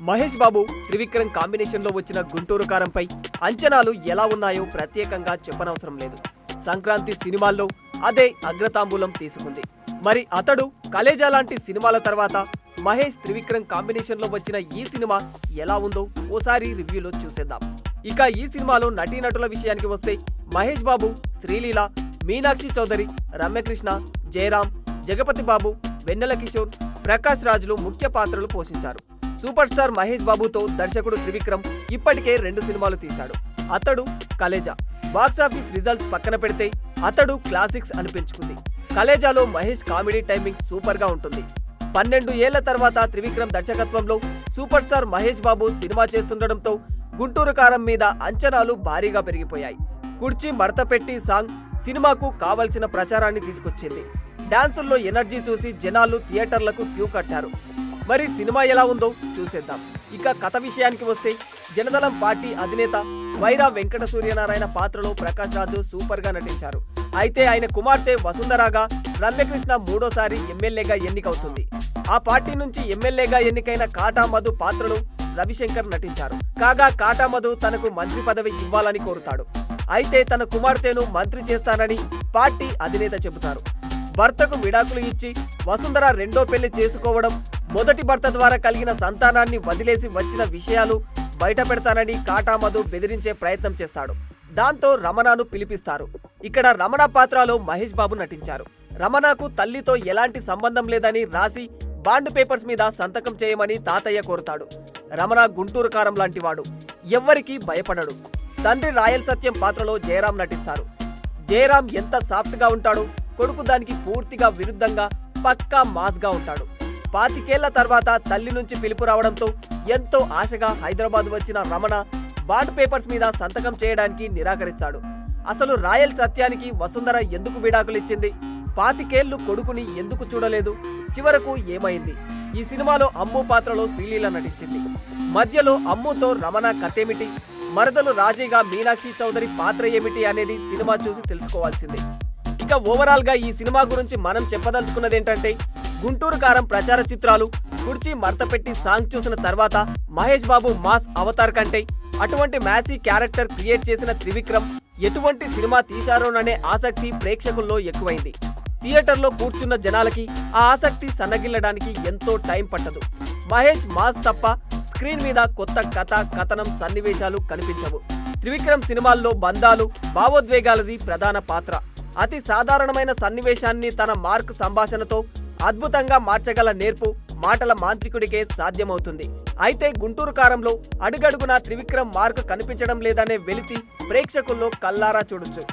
Mahesh Babu Trivikram combination లో వచ్చిన గుంటూరు కారంపై అంచనాలు ఎలా ఉన్నాయో ప్రత్యేకంగా చెప్పనవసరం లేదు. సంక్రాంతి సినిమాల్లో అదే అగ్రతాంబూలం తీసుకుంది. మరి అతడు, కలేజా లాంటి సినిమాల తర్వాత మహేష్ త్రివిక్రమ్ కాంబినేషన్ లో వచ్చిన ఈ సినిమా ఎలా ఉందో ఓసారి రివ్యూలో చూసేద్దాం. ఇక ఈ సినిమాలో నటీనటుల విషయానికి వస్తే మహేష్ బాబు, శ్రీలీల, మీనాక్షి చౌదరి, రమ్యకృష్ణ, జయరాం, జగపతి బాబు, వెన్నెల కిషోర్, ప్రకాష్ రాజులు ముఖ్య పాత్రలు పోషించారు. సూపర్ స్టార్ మహేష్ బాబుతో దర్శకుడు త్రివిక్రమ్ ఇప్పటికే 2 సినిమాలు తీశాడు. అతడు, కలేజా. బాక్సాఫీస్ రిజల్ట్స్ పక్కన పెడితే అతడు క్లాసిక్స్ అనిపించుకుంది. కలేజాలో మహేష్ కామెడీ టైమింగ్ సూపర్ గా ఉంటుంది. 12 ఏళ్ల తర్వాత త్రివిక్రమ్ దర్శకత్వంలో super star Mahesh Babu cinema చేస్తుండటంతో గుంటూరు కారం మీద అంచనాలు భారీగా పెరిగిపోయాయి. కుర్చీ మడత పెట్టి సాంగ్ సినిమాకు కావలసిన ప్రచారాన్ని తీసుకొచ్చింది. డాన్సుల్లో ఎనర్జీ చూసి జనాలు థియేటర్లకు క్యూ కట్టారు. మరి సినిమా ఎలా ఉందో చూసేద్దాం. ఇక కథ విషయానికి వస్తే జనదళం పార్టీ అధినేత వైరా వెంకట సూర్యనారాయణ పాత్రలో ప్రకాష్ రాజు సూపర్ గా నటించారు. అయితే ఆయన కుమార్తె వసుంధరాగా రమ్యకృష్ణ 3వ ఎమ్మెల్యేగా ఎన్నికవుతుంది. ఆ పార్టీ నుంచి ఎమ్మెల్యేగా ఎన్నికైన కాటా మధు పాత్రలో రవిశంకర్ నటించారు. కాగా కాటా మధు తనకు మంత్రి పదవి ఇవ్వాలని కోరుతాడు. అయితే తన కుమార్తెను మంత్రి చేస్తానని పార్టీ అధినేత చెబుతారు. భర్తకు విడాకులు ఇచ్చి వసుంధర 2వ పెళ్లి చేసుకోవడం, మొదటి భర్త ద్వారా కలిగిన సంతానాన్ని వదిలేసి వచ్చిన విషయాలు బయట పెడతానని కాటా మధు బెదిరించే ప్రయత్నం చేస్తాడు. దాంతో రమణను పిలిపిస్తారు. ఇక్కడ రమణ పాత్రలో మహేష్ బాబు నటించారు. రమణకు తల్లితో ఎలాంటి సంబంధం లేదని రాసి బాండ్ పేపర్స్ మీద సంతకం చేయమని తాతయ్య కోరుతాడు. రమణ గుంటూరు కారం లాంటి వాడు, ఎవ్వరికీ భయపడడు. తండ్రి రాయల్ సత్యం పాత్రలో జయరాం నటిస్తారు. జయరాం ఎంత సాఫ్ట్ గా ఉంటాడో, కొడుకు దానికి పూర్తిగా విరుద్ధంగా పక్కా మాస్ గా ఉంటాడు. 25 ఏళ్ల తర్వాత తల్లి నుంచి పిలుపు రావడంతో ఎంతో ఆశగా హైదరాబాద్ వచ్చిన రమణ బాండ్ పేపర్స్ మీద సంతకం చేయడానికి నిరాకరిస్తాడు. అసలు రాయల్ సత్యానికి వసుంధర ఎందుకు విడాకులిచ్చింది? 25 ఏళ్లు కొడుకుని ఎందుకు చూడలేదు? చివరకు ఏమైంది? ఈ సినిమాలో అమ్ము పాత్రలో శ్రీలీల నటించింది. మధ్యలో అమ్ముతో రమణ కథేమిటి, మరదలు రాజీగా మీనాక్షి చౌదరి పాత్ర ఏమిటి అనేది సినిమా చూసి తెలుసుకోవాల్సిందే. ఇక ఓవరాల్ గా ఈ సినిమా గురించి మనం చెప్పదలుచుకున్నది ఏంటంటే, గుంటూరు కారం ప్రచార చిత్రాలు, కుర్చీ మడతపెట్టి సాంగ్ చూసిన తర్వాత మహేష్ బాబు మాస్ అవతార్ కంటే అటువంటి మ్యాసీ క్యారెక్టర్ క్రియేట్ చేసిన త్రివిక్రమ్ ఎటువంటి సినిమా తీశారోననే ఆసక్తి ప్రేక్షకుల్లో ఎక్కువైంది. థియేటర్లో కూర్చున్న జనాలకి ఆ ఆసక్తి సన్నగిల్లడానికి ఎంతో టైం పట్టదు. మహేష్ మాస్ తప్ప స్క్రీన్ మీద కొత్త కథ, కథనం, సన్నివేశాలు కనిపించవు. త్రివిక్రమ్ సినిమాల్లో బంధాలు, భావోద్వేగాలది ప్రధాన పాత్ర. అతి సాధారణమైన సన్నివేశాన్ని తన మార్క్ సంభాషణతో అద్భుతంగా మార్చగల నేర్పు మాటల మాంత్రికుడికే సాధ్యమవుతుంది. అయితే గుంటూరు కారంలో అడుగడుగునా త్రివిక్రమ్ మార్క్ కనిపించడం లేదనే వెలితి ప్రేక్షకుల్లో కల్లారా చూడొచ్చు.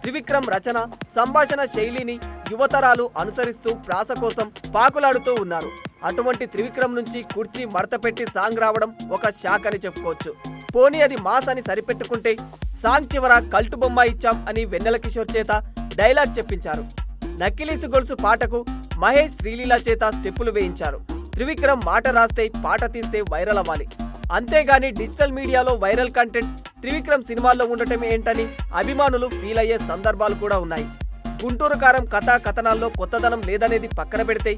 త్రివిక్రమ్ రచన, సంభాషణ శైలిని యువతరాలు అనుసరిస్తూ ప్రాస కోసం పాకులాడుతూ ఉన్నారు. అటువంటి త్రివిక్రమ్ నుంచి కుర్చీ మడతపెట్టి సాంగ్ రావడం ఒక షాక్ అని చెప్పుకోవచ్చు. పోనీ అది మాస్ అని సరిపెట్టుకుంటే సాంగ్ చివర కల్టు బొమ్మ ఇచ్చాం అని వెన్నెల కిషోర్ చేత డైలాగ్ చెప్పించారు. నక్కిలీసు గొలుసు పాటకు మహేష్, శ్రీలీల చేత స్టెప్పులు వేయించారు. త్రివిక్రమ్ మాట రాస్తే పాట తీస్తే వైరల్ అవ్వాలి, అంతేగాని డిజిటల్ మీడియాలో వైరల్ కంటెంట్ త్రివిక్రమ్ సినిమాల్లో ఉండటం ఏంటని అభిమానులు ఫీల్ అయ్యే సందర్భాలు కూడా ఉన్నాయి. గుంటూరు కారం కథా కథనాల్లో కొత్తదనం లేదనేది పక్కన పెడితే,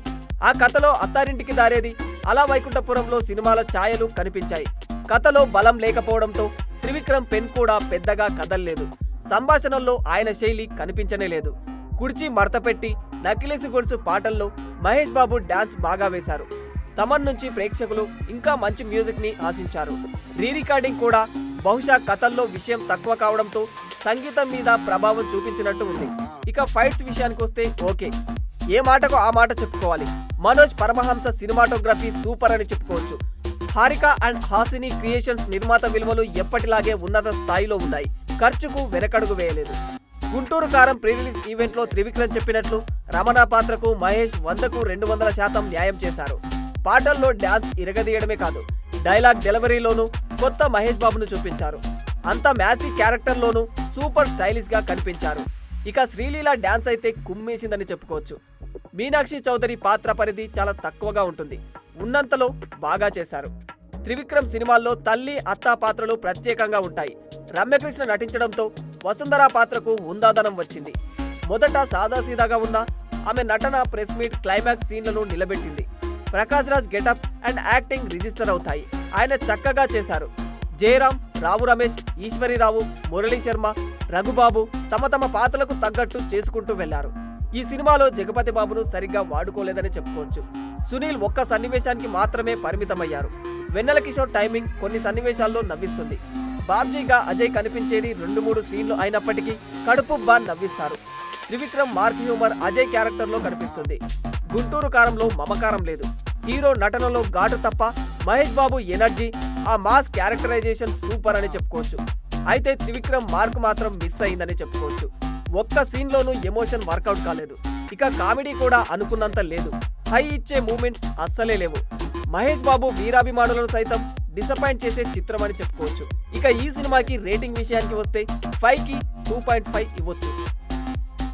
ఆ కథలో అత్తారింటికి దారేది, అలా వైకుంఠపురంలో సినిమాల ఛాయలు కనిపించాయి. కథలో బలం లేకపోవడంతో త్రివిక్రమ్ పెన్ కూడా పెద్దగా కదల్లేదు. సంభాషణల్లో ఆయన శైలి కనిపించనే లేదు. కుర్చీ మడతపెట్టి, నక్కిలేసి గొలుసు పాటల్లో మహేష్ బాబు డాన్స్ బాగా వేశారు. తమన్ నుంచి ప్రేక్షకులు ఇంకా మంచి మ్యూజిక్ ని ఆశించారు. రీ రికార్డింగ్ కూడా బహుశా కథల్లో విషయం తక్కువ కావడంతో సంగీతం మీద ప్రభావం చూపించినట్టు ఉంది. ఇక ఫైట్స్ విషయానికి వస్తే ఓకే, ఏ మాటకు ఆ మాట చెప్పుకోవాలి. మనోజ్ పరమహంస సినిమాటోగ్రఫీ సూపర్ అని చెప్పుకోవచ్చు. హారిక అండ్ హాసిని క్రియేషన్స్ నిర్మాత విలువలు ఎప్పటిలాగే ఉన్నత స్థాయిలో ఉన్నాయి. ఖర్చుకు వెనకడుగు వేయలేదు. గుంటూరు కారం ప్రీ రిలీజ్ ఈవెంట్ లో త్రివిక్రమ్ చెప్పినట్లు రమణ పాత్రకు మహేష్ 100కు 200% న్యాయం చేశారు. పాటల్లో డాన్స్ ఇరగదీయడమే కాదు, డైలాగ్ డెలివరీలోనూ కొత్త మహేష్ బాబును చూపించారు. అంత మ్యాసీ క్యారెక్టర్ లోనూ సూపర్ స్టైలిష్ గా కనిపించారు. ఇక శ్రీలీల డాన్స్ అయితే కుమ్మేసిందని చెప్పుకోవచ్చు. మీనాక్షి చౌదరి పాత్ర పరిధి చాలా తక్కువగా ఉంటుంది, ఉన్నంతలో బాగా చేశారు. త్రివిక్రమ్ సినిమాల్లో తల్లి, అత్త పాత్రలు ప్రత్యేకంగా ఉంటాయి. రమ్యకృష్ణ నటించడంతో వసుంధర పాత్రకు ఉందాదనం వచ్చింది. మొదట సాదాసీదాగా ఉన్న ఆమె నటన ప్రెస్ మీట్, క్లైమాక్స్ సీన్లను నిలబెట్టింది. Prakash Raj getup and acting register అవుతాయి. ఆయన చక్కగా చేశారు. జయరాం, రావు రమేష్, ఈశ్వరీరావు, మురళీ శర్మ, రఘుబాబు తమ తమ పాత్రలకు తగ్గట్టు చేసుకుంటూ వెళ్లారు. ఈ సినిమాలో జగపతి బాబును సరిగ్గా వాడుకోలేదని చెప్పుకోవచ్చు. సునీల్ ఒక్క సన్నివేశానికి మాత్రమే పరిమితమయ్యారు. వెన్నెల కిషోర్ టైమింగ్ కొన్ని సన్నివేశాల్లో నవ్విస్తుంది. బాబ్జీగా అజయ్ కనిపించేది 2-3 సీన్లు అయినప్పటికీ కడుపుబ్బా నవ్విస్తారు. త్రివిక్రమ్ మార్క్ హ్యూమర్ అజయ్ క్యారెక్టర్లో కనిపిస్తుంది. గుంటూరు కారంలో మమకారం లేదు. హీరో నటనలో ఘాటు తప్ప మహేష్ బాబు ఎనర్జీ, ఆ మాస్ క్యారెక్టరైజేషన్ సూపర్ అని చెప్పుకోవచ్చు. అయితే త్రివిక్రమ్ మార్క్ మాత్రం మిస్ అయిందని చెప్పుకోవచ్చు. ఒక్క సీన్లోనూ ఎమోషన్ వర్కౌట్ కాలేదు. ఇక కామెడీ కూడా అనుకున్నంత లేదు. హై ఇచ్చే మూమెంట్స్ అస్సలే లేవు. మహేష్ బాబు వీరాభిమానులను సైతం డిసప్పాయింట్ చేసే చిత్రం అని చెప్పుకోవచ్చు. ఇక ఈ సినిమాకి రేటింగ్ విషయానికి వస్తే 5కి 2.5 ఇవ్వచ్చు.